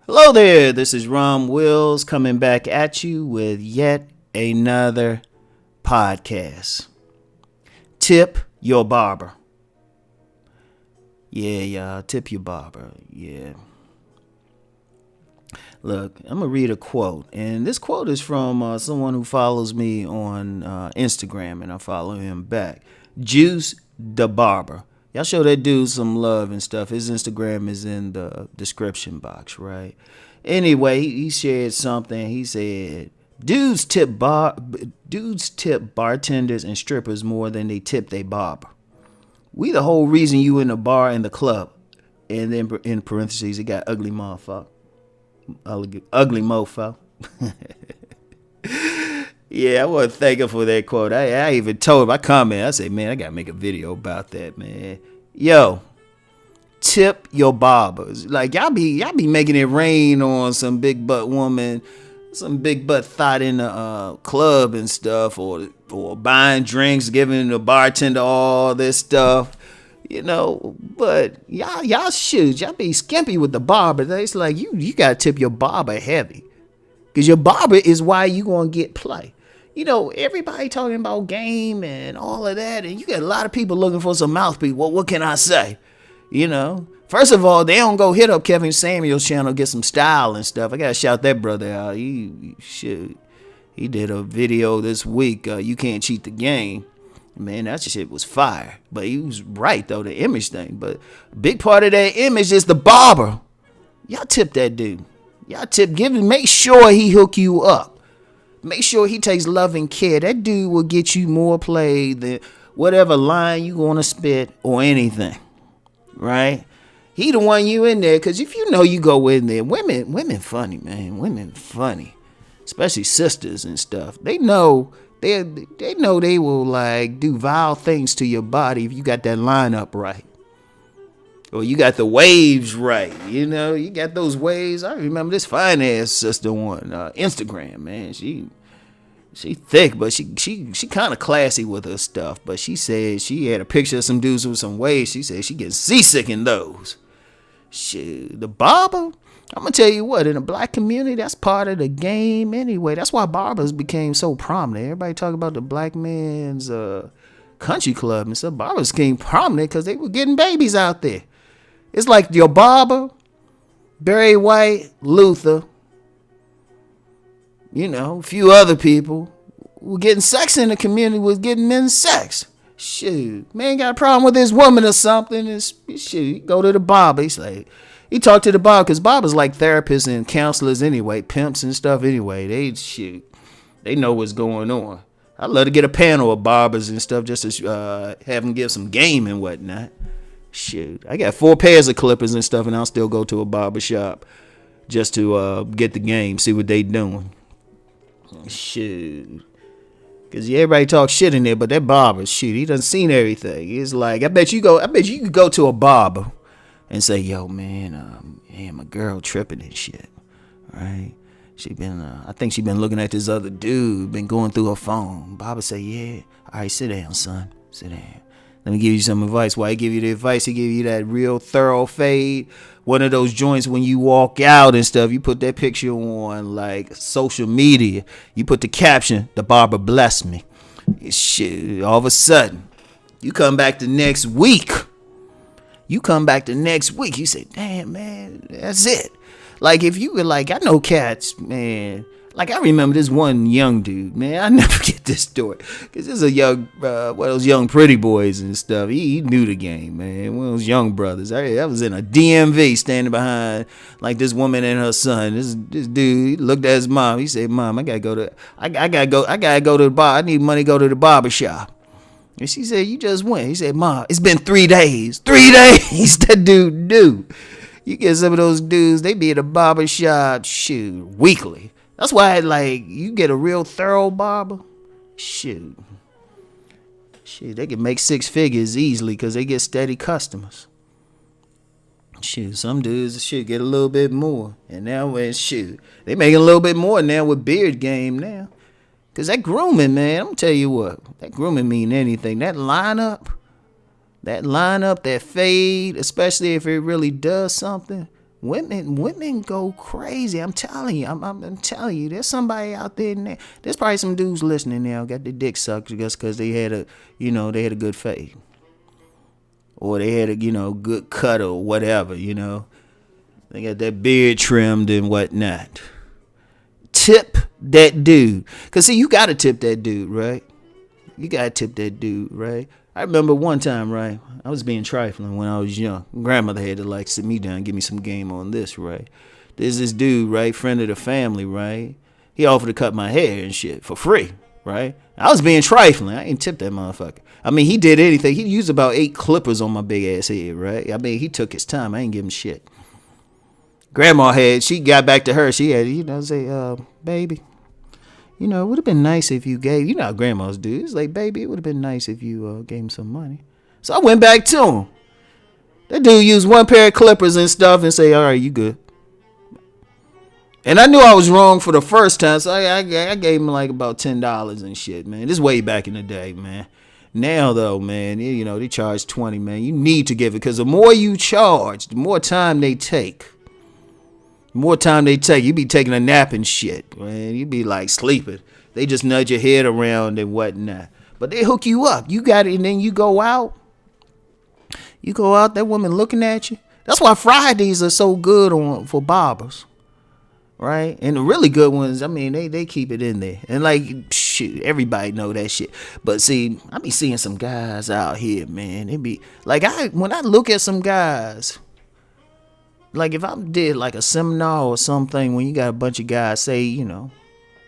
Hello there, this is Rom Wills coming back at you with yet another podcast. Tip your barber. Yeah, y'all, tip your barber. Yeah. Look, I'm going to read a quote, and this quote is from someone who follows me on Instagram, and I follow him back. Juice the Barber. Y'all show that dude some love and stuff. His Instagram is in the description box, right? Anyway, he shared something. He said, dudes tip bartenders and strippers more than they tip their barber. We the whole reason you in the bar and the club. And then in parentheses, it got ugly motherfucker. Ugly mofo. Yeah, I want to thank him for that quote. I even told him, I commented, I said, man, I got to make a video about that, man. Yo, tip your barbers. Like, y'all be making it rain on some big butt woman, some big butt thought in the club and stuff, or buying drinks, giving the bartender all this stuff. But y'all shoot, y'all be skimpy with the barber. It's like you gotta tip your barber heavy, cause your barber is why you gonna get play. Everybody talking about game and all of that, and you got a lot of people looking for some mouthpiece. Well, what can I say? First of all, they don't go hit up Kevin Samuel's channel, get some style and stuff. I gotta shout that brother out. He did a video this week. You can't cheat the game. Man, that shit was fire. But he was right, though, the image thing. But a big part of that image is the barber. Y'all tip that dude. Make sure he hook you up. Make sure he takes loving care. That dude will get you more play than whatever line you want to spit or anything. Right? He the one you in there. Because if you know you go in there, women funny, man. Women funny. Especially sisters and stuff. They know they know they will like do vile things to your body if you got that line up right. Or you got the waves right. You got those waves. I remember this fine ass sister on Instagram, man. She thick, but she kind of classy with her stuff. But she said she had a picture of some dudes with some waves. She said she gets seasick in those. Shit, the barber. I'm going to tell you what, in the black community, that's part of the game anyway. That's why barbers became so prominent. Everybody talk about the black man's country club and stuff. Barbers became prominent because they were getting babies out there. It's like your barber, Barry White, Luther, a few other people were getting sex in the community, was getting men's sex. Shoot, man got a problem with his woman or something. And shoot, go to the barber. He talked to the barber because barbers like therapists and counselors anyway, pimps and stuff anyway. They know what's going on. I'd love to get a panel of barbers and stuff just to have them give some game and whatnot. Shoot, I got 4 pairs of clippers and stuff, and I'll still go to a barber shop just to get the game, see what they doing. Shoot. Cause everybody talks shit in there, but that barber, shoot, he done seen everything. It's like I bet you could go to a barber and say, yo, man, my girl tripping and shit, right? I think she been looking at this other dude, been going through her phone. Barber say, yeah, all right, sit down, son, sit down. Let me give you some advice. Why he give you the advice? He give you that real thorough fade. One of those joints when you walk out and stuff, you put that picture on like social media. You put the caption, the barber blessed me. Shit, all of a sudden, you come back the next week. You say, damn, man, that's it. Like if you were like, I know cats, man. Like, I remember this one young dude, man. I never forget this story. Because this is a young, one of those young pretty boys and stuff. He knew the game, man. One of those young brothers. I was in a DMV standing behind, like, this woman and her son. This dude looked at his mom. He said, Mom, I gotta go to the bar. I need money to go to the barber shop. And she said, you just went. He said, Mom, it's been 3 days. 3 days. That dude knew. You get some of those dudes, they be at a barber shop, shoot, weekly. That's why, like, you get a real thorough barber, shoot, they can make 6 figures easily because they get steady customers. Shoot, some dudes, get a little bit more. And now, they making a little bit more now with beard game now. Because that grooming, man, I'm going to tell you what, that grooming mean anything. That lineup, that fade, especially if it really does something. Women go crazy. I'm telling you. I'm telling you. There's somebody out there. There's probably some dudes listening now got their dick sucked just because they had a good fade, or they had a good cut or whatever. They got that beard trimmed and whatnot. Tip that dude, cause see, you gotta tip that dude, right? You gotta tip that dude, right? I remember one time, right? I was being trifling when I was young. Grandmother had to sit me down and give me some game on this, right? There's this dude, right? Friend of the family, right? He offered to cut my hair and shit for free, right? I was being trifling. I ain't tipped that motherfucker. I mean, he did anything. He used about 8 clippers on my big ass head, right? I mean, he took his time. I ain't give him shit. Grandma she got back to her. She had, say, baby, it would have been nice if you gave, how grandmas do. It's like, baby, it would have been nice if you gave him some money. So I went back to him. That dude used one pair of clippers and stuff and say, all right, you good. And I knew I was wrong for the first time, so I gave him about $10 and shit, man. This way back in the day, man. Now, though, man, they charge $20, man. You need to give it, because the more you charge, the more time they take. You be taking a nap and shit, man. You be sleeping. They just nudge your head around and whatnot. But they hook you up. You got it, and then you go out. That woman looking at you. That's why Fridays are so good for barbers, right? And the really good ones, I mean, they keep it in there. And shit, everybody know that shit. But see, I be seeing some guys out here, man. They be when I look at some guys. If I did a seminar or something, when you got a bunch of guys say,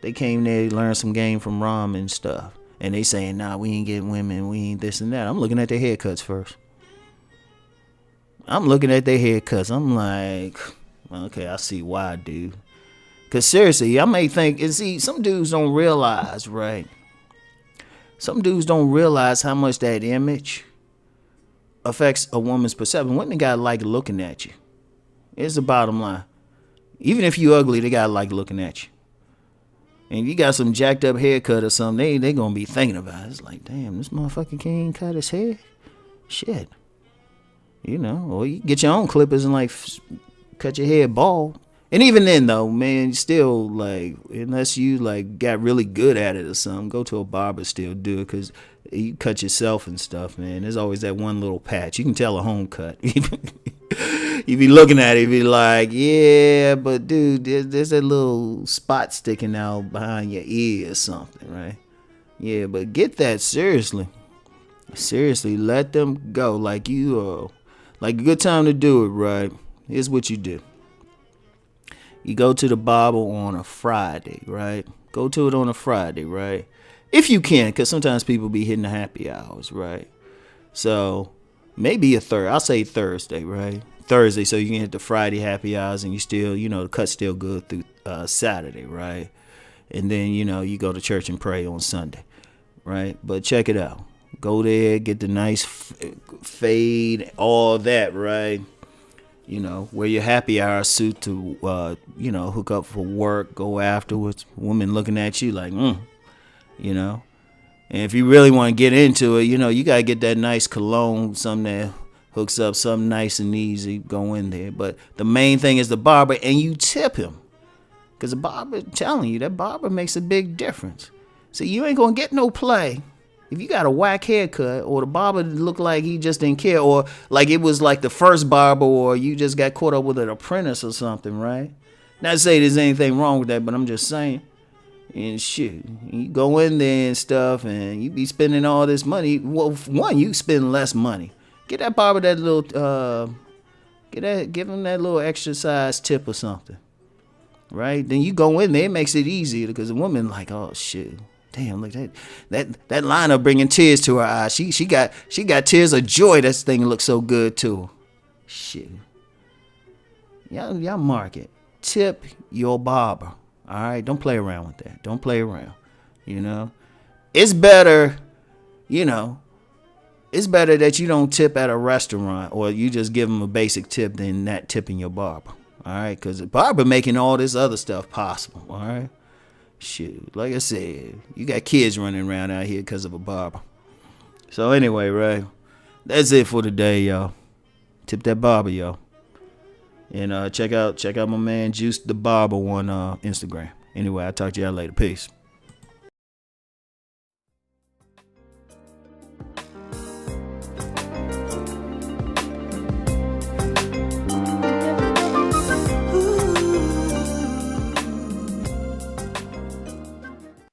they came there to learn some game from Rom and stuff, and they saying, nah, we ain't getting women, we ain't this and that. I'm looking at their haircuts first. I'm like, okay, I see why, dude. Because seriously, I may think, and see, some dudes don't realize, right? Some dudes don't realize how much that image affects a woman's perception. Women gotta like looking at you. It's the bottom line. Even if you ugly, they gotta like looking at you. And if you got some jacked up haircut or something, they gonna be thinking about it. It's like, damn, this motherfucker can't cut his hair. Shit. Or you get your own clippers and cut your hair bald. And even then though, man, still unless you got really good at it or something, go to a barber, still do it, because you cut yourself and stuff, man. There's always that one little patch. You can tell a home cut. You be looking at it, you be like, yeah, but dude, there's that little spot sticking out behind your ear or something, right? Yeah, but get that seriously. Seriously, let them go. A good time to do it, right? Here's what you do. You go to the barber on a Friday, right? Go to it on a Friday, right? If you can, because sometimes people be hitting the happy hours, right? So maybe I'll say Thursday, right? Thursday, so you can hit the Friday happy hours, and you still, the cut's still good through Saturday, right? And then, you go to church and pray on Sunday, right? But check it out. Go there, get the nice fade, all that, right? Wear your happy hour suit to, hook up for work, go afterwards. Woman looking at you like, And if you really want to get into it, you got to get that nice cologne, something that hooks up, something nice and easy, go in there. But the main thing is the barber, and you tip him. Because the barber, telling you, that barber makes a big difference. See, you ain't going to get no play if you got a whack haircut, or the barber look like he just didn't care, or it was the first barber, or you just got caught up with an apprentice or something, right? Not to say there's anything wrong with that, but I'm just saying. And shit, you go in there and stuff, and you be spending all this money. Well, one, you spend less money. Get that barber that little, give him that little exercise tip or something, right? Then you go in there, it makes it easier, because the woman oh shit, damn, look that liner bringing tears to her eyes. She got tears of joy. That thing looks so good to her. Shit, y'all mark it. Tip your barber. All right, don't play around with that. Don't play around. It's better. It's better that you don't tip at a restaurant, or you just give them a basic tip, than not tipping your barber. All right, because the barber making all this other stuff possible. All right, shoot, like I said, you got kids running around out here because of a barber. So anyway, right, that's it for today, y'all. Tip that barber, y'all. And check out my man Juice the Barber on Instagram. Anyway, I'll talk to y'all later. Peace.